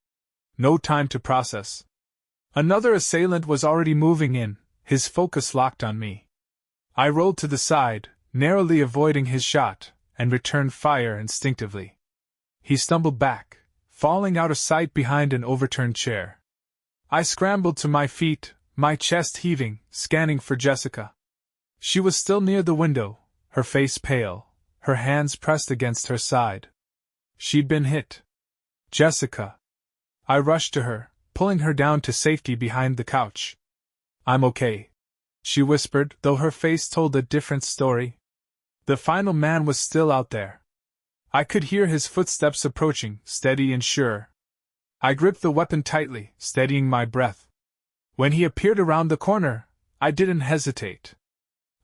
No time to process. Another assailant was already moving in, his focus locked on me. I rolled to the side, narrowly avoiding his shot, and returned fire instinctively. He stumbled back, falling out of sight behind an overturned chair. I scrambled to my feet, my chest heaving, scanning for Jessica. She was still near the window, her face pale, her hands pressed against her side. She'd been hit. Jessica. I rushed to her, pulling her down to safety behind the couch. I'm okay, she whispered, though her face told a different story. The final man was still out there. I could hear his footsteps approaching, steady and sure. I gripped the weapon tightly, steadying my breath. When he appeared around the corner, I didn't hesitate.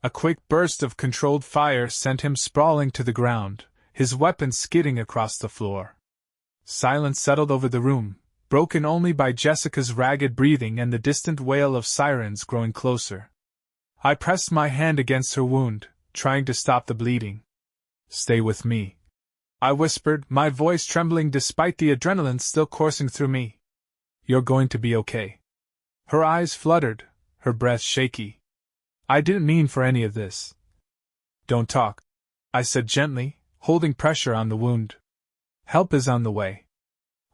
A quick burst of controlled fire sent him sprawling to the ground, his weapon skidding across the floor. Silence settled over the room, broken only by Jessica's ragged breathing and the distant wail of sirens growing closer. I pressed my hand against her wound, trying to stop the bleeding. Stay with me, I whispered, my voice trembling despite the adrenaline still coursing through me. You're going to be okay. Her eyes fluttered, her breath shaky. I didn't mean for any of this. Don't talk, I said gently, holding pressure on the wound. Help is on the way.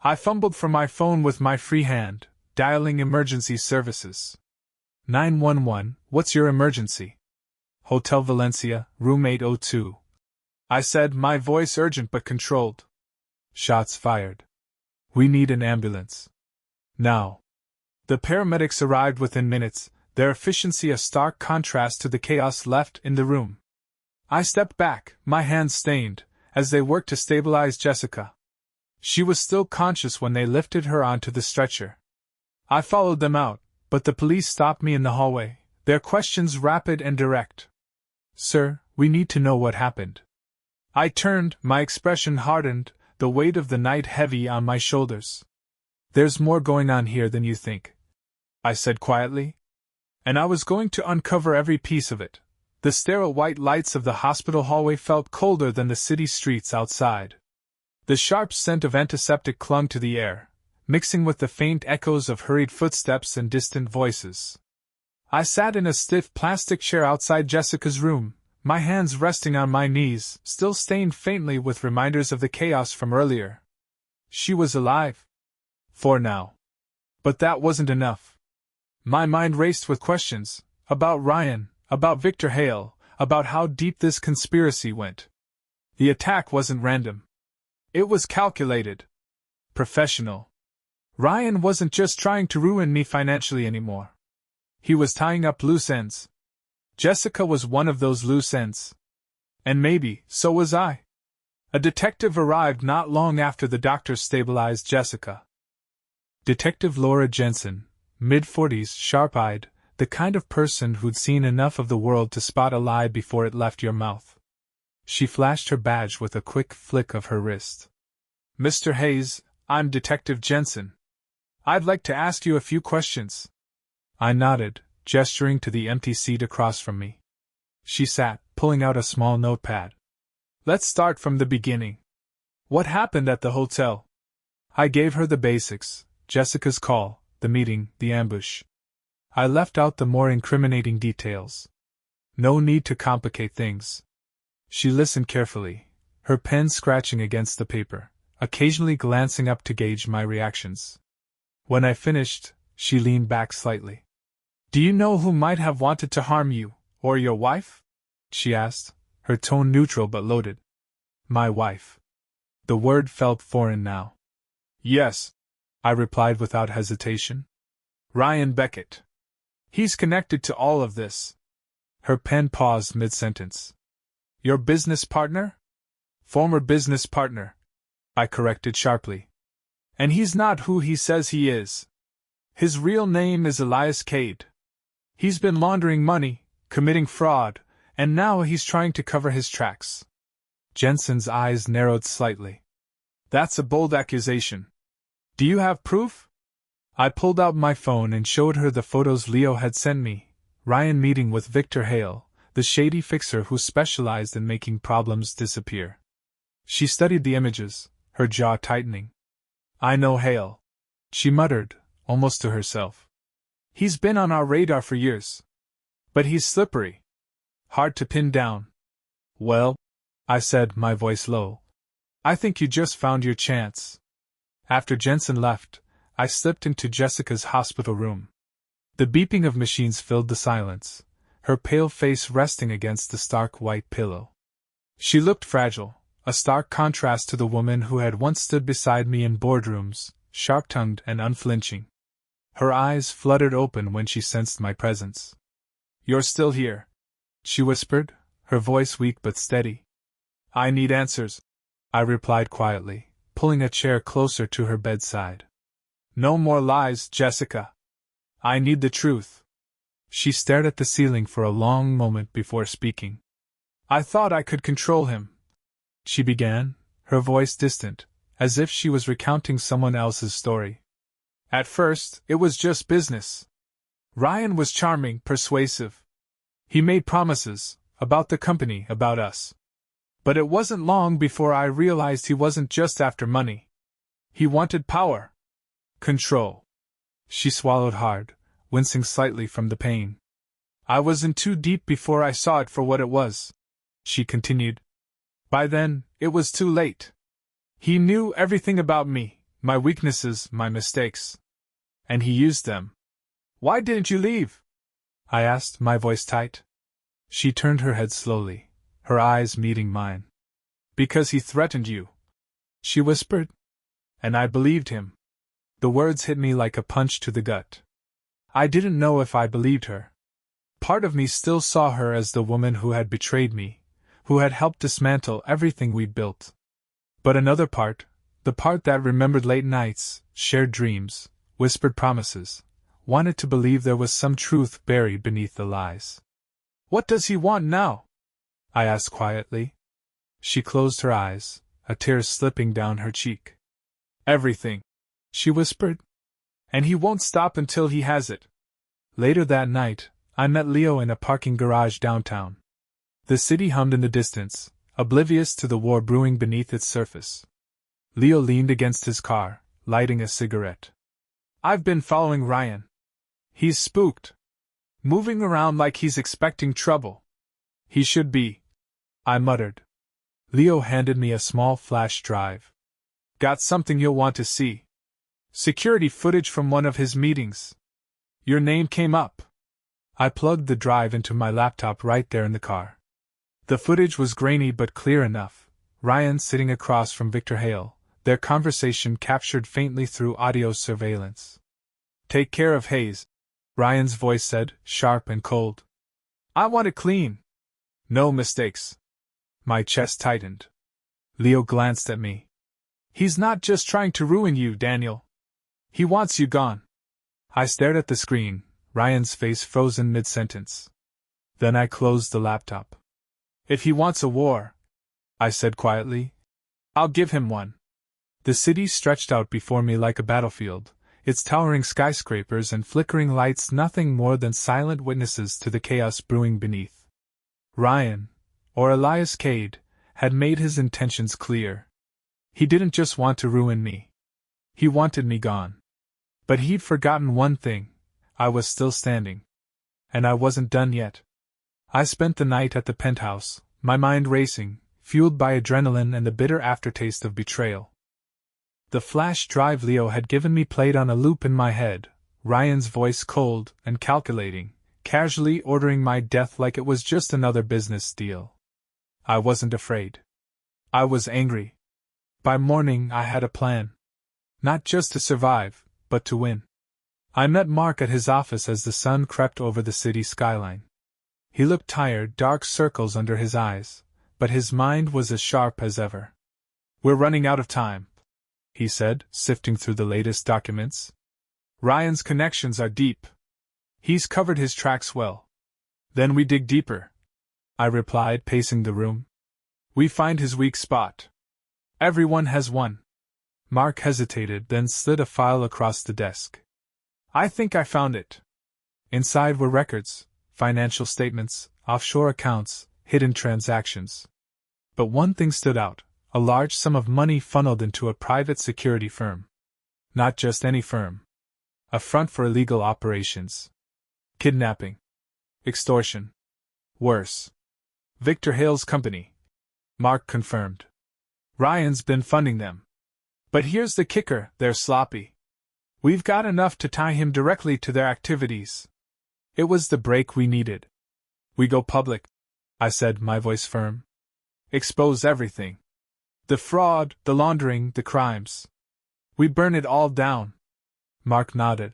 I fumbled for my phone with my free hand, dialing emergency services. 911, what's your emergency? Hotel Valencia, room 802. I said, my voice urgent but controlled. Shots fired. We need an ambulance. Now. The paramedics arrived within minutes, their efficiency a stark contrast to the chaos left in the room. I stepped back, my hands stained, as they worked to stabilize Jessica. She was still conscious when they lifted her onto the stretcher. I followed them out, but the police stopped me in the hallway, their questions rapid and direct. Sir, we need to know what happened. I turned, my expression hardened, the weight of the night heavy on my shoulders. There's more going on here than you think, I said quietly. And I was going to uncover every piece of it. The sterile white lights of the hospital hallway felt colder than the city streets outside. The sharp scent of antiseptic clung to the air, mixing with the faint echoes of hurried footsteps and distant voices. I sat in a stiff plastic chair outside Jessica's room, my hands resting on my knees, still stained faintly with reminders of the chaos from earlier. She was alive. For now. But that wasn't enough. My mind raced with questions, about Ryan, about Victor Hale, about how deep this conspiracy went. The attack wasn't random. It was calculated. Professional. Ryan wasn't just trying to ruin me financially anymore. He was tying up loose ends. Jessica was one of those loose ends. And maybe, so was I. A detective arrived not long after the doctors stabilized Jessica. Detective Laura Jensen, mid-40s, sharp-eyed, the kind of person who'd seen enough of the world to spot a lie before it left your mouth. She flashed her badge with a quick flick of her wrist. Mr. Hayes, I'm Detective Jensen. I'd like to ask you a few questions. I nodded, gesturing to the empty seat across from me. She sat, pulling out a small notepad. Let's start from the beginning. What happened at the hotel? I gave her the basics, Jessica's call, the meeting, the ambush. I left out the more incriminating details. No need to complicate things. She listened carefully, her pen scratching against the paper, occasionally glancing up to gauge my reactions. When I finished, she leaned back slightly. Do you know who might have wanted to harm you, or your wife? She asked, her tone neutral but loaded. My wife. The word felt foreign now. Yes, I replied without hesitation. Ryan Beckett. He's connected to all of this. Her pen paused mid-sentence. Your business partner? Former business partner, I corrected sharply. And he's not who he says he is. His real name is Elias Cade. He's been laundering money, committing fraud, and now he's trying to cover his tracks. Jensen's eyes narrowed slightly. That's a bold accusation. Do you have proof? I pulled out my phone and showed her the photos Leo had sent me, Ryan meeting with Victor Hale, the shady fixer who specialized in making problems disappear. She studied the images, her jaw tightening. I know Hale, she muttered, almost to herself. He's been on our radar for years. But he's slippery. Hard to pin down. Well, I said, my voice low, I think you just found your chance. After Jensen left, I slipped into Jessica's hospital room. The beeping of machines filled the silence, her pale face resting against the stark white pillow. She looked fragile, a stark contrast to the woman who had once stood beside me in boardrooms, sharp-tongued and unflinching. Her eyes fluttered open when she sensed my presence. You're still here, she whispered, her voice weak but steady. I need answers, I replied quietly, pulling a chair closer to her bedside. No more lies, Jessica. I need the truth. She stared at the ceiling for a long moment before speaking. I thought I could control him, she began, her voice distant, as if she was recounting someone else's story. At first, it was just business. Ryan was charming, persuasive. He made promises, about the company, about us. But it wasn't long before I realized he wasn't just after money. He wanted power. Control. She swallowed hard, wincing slightly from the pain. I was in too deep before I saw it for what it was, she continued. By then, it was too late. He knew everything about me, my weaknesses, my mistakes. And he used them. Why didn't you leave? I asked, my voice tight. She turned her head slowly, her eyes meeting mine. Because he threatened you, she whispered. And I believed him. The words hit me like a punch to the gut. I didn't know if I believed her. Part of me still saw her as the woman who had betrayed me, who had helped dismantle everything we'd built. But another part, the part that remembered late nights, shared dreams, whispered promises, wanted to believe there was some truth buried beneath the lies. What does he want now? I asked quietly. She closed her eyes, a tear slipping down her cheek. Everything, she whispered. And he won't stop until he has it. Later that night, I met Leo in a parking garage downtown. The city hummed in the distance, oblivious to the war brewing beneath its surface. Leo leaned against his car, lighting a cigarette. I've been following Ryan. He's spooked. Moving around like he's expecting trouble. He should be, I muttered. Leo handed me a small flash drive. Got something you'll want to see. Security footage from one of his meetings. Your name came up. I plugged the drive into my laptop right there in the car. The footage was grainy but clear enough. Ryan sitting across from Victor Hale, their conversation captured faintly through audio surveillance. Take care of Hayes, Ryan's voice said, sharp and cold. I want it clean. No mistakes. My chest tightened. Leo glanced at me. He's not just trying to ruin you, Daniel. He wants you gone. I stared at the screen, Ryan's face frozen mid-sentence. Then I closed the laptop. If he wants a war, I said quietly, I'll give him one. The city stretched out before me like a battlefield, its towering skyscrapers and flickering lights nothing more than silent witnesses to the chaos brewing beneath. Ryan, or Elias Cade, had made his intentions clear. He didn't just want to ruin me. He wanted me gone. But he'd forgotten one thing: I was still standing. And I wasn't done yet. I spent the night at the penthouse, my mind racing, fueled by adrenaline and the bitter aftertaste of betrayal. The flash drive Leo had given me played on a loop in my head, Ryan's voice cold and calculating, casually ordering my death like it was just another business deal. I wasn't afraid. I was angry. By morning I had a plan. Not just to survive, but to win. I met Mark at his office as the sun crept over the city skyline. He looked tired, dark circles under his eyes, but his mind was as sharp as ever. We're running out of time, he said, sifting through the latest documents. Ryan's connections are deep. He's covered his tracks well. Then we dig deeper, I replied, pacing the room. We find his weak spot. Everyone has one. Mark hesitated, then slid a file across the desk. I think I found it. Inside were records, financial statements, offshore accounts, hidden transactions. But one thing stood out: a large sum of money funneled into a private security firm. Not just any firm. A front for illegal operations. Kidnapping. Extortion. Worse. Victor Hale's company. Mark confirmed. Ryan's been funding them. But here's the kicker: they're sloppy. We've got enough to tie him directly to their activities. It was the break we needed. We go public, I said, my voice firm. Expose everything. The fraud, the laundering, the crimes. We burn it all down. Mark nodded.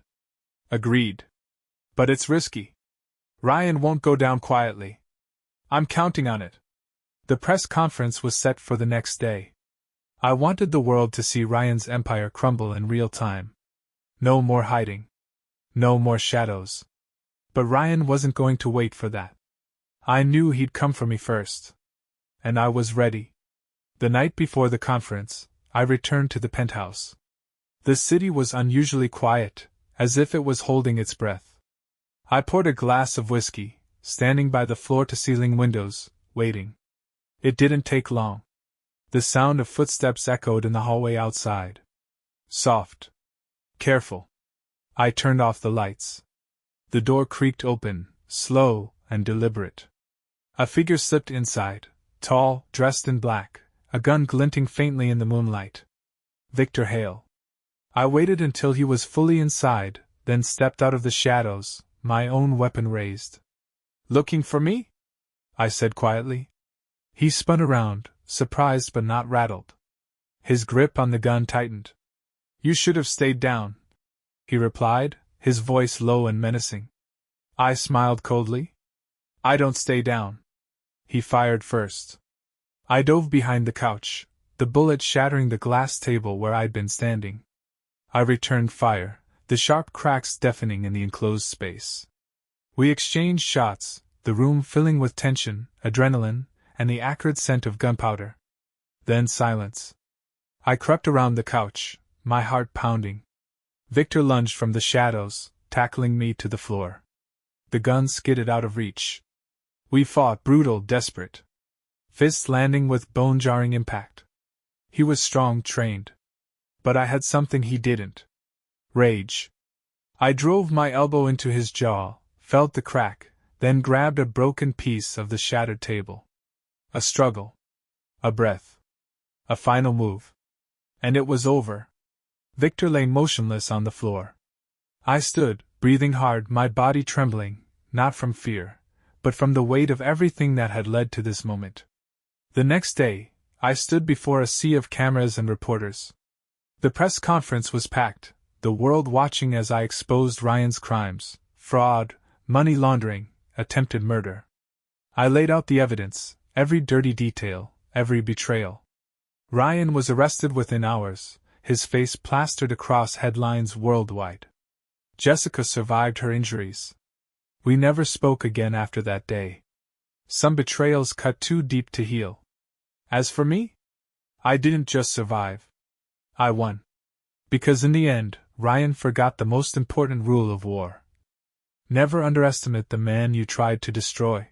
Agreed. But it's risky. Ryan won't go down quietly. I'm counting on it. The press conference was set for the next day. I wanted the world to see Ryan's empire crumble in real time. No more hiding. No more shadows. But Ryan wasn't going to wait for that. I knew he'd come for me first. And I was ready. The night before the conference, I returned to the penthouse. The city was unusually quiet, as if it was holding its breath. I poured a glass of whiskey, standing by the floor-to-ceiling windows, waiting. It didn't take long. The sound of footsteps echoed in the hallway outside. Soft. Careful. I turned off the lights. The door creaked open, slow and deliberate. A figure slipped inside, tall, dressed in black, a gun glinting faintly in the moonlight. Victor Hale. I waited until he was fully inside, then stepped out of the shadows, my own weapon raised. Looking for me? I said quietly. He spun around, surprised but not rattled. His grip on the gun tightened. You should have stayed down, he replied, his voice low and menacing. I smiled coldly. I don't stay down. He fired first. I dove behind the couch, the bullet shattering the glass table where I'd been standing. I returned fire, the sharp cracks deafening in the enclosed space. We exchanged shots, the room filling with tension, adrenaline, and the acrid scent of gunpowder. Then silence. I crept around the couch, my heart pounding. Victor lunged from the shadows, tackling me to the floor. The gun skidded out of reach. We fought, brutal, desperate. Fists landing with bone-jarring impact. He was strong, trained. But I had something he didn't. Rage. I drove my elbow into his jaw, felt the crack, then grabbed a broken piece of the shattered table. A struggle. A breath. A final move. And it was over. Victor lay motionless on the floor. I stood, breathing hard, my body trembling, not from fear, but from the weight of everything that had led to this moment. The next day, I stood before a sea of cameras and reporters. The press conference was packed, the world watching as I exposed Ryan's crimes: fraud, money laundering, attempted murder. I laid out the evidence, every dirty detail, every betrayal. Ryan was arrested within hours, his face plastered across headlines worldwide. Jessica survived her injuries. We never spoke again after that day. Some betrayals cut too deep to heal. As for me, I didn't just survive. I won. Because in the end, Ryan forgot the most important rule of war. Never underestimate the man you tried to destroy.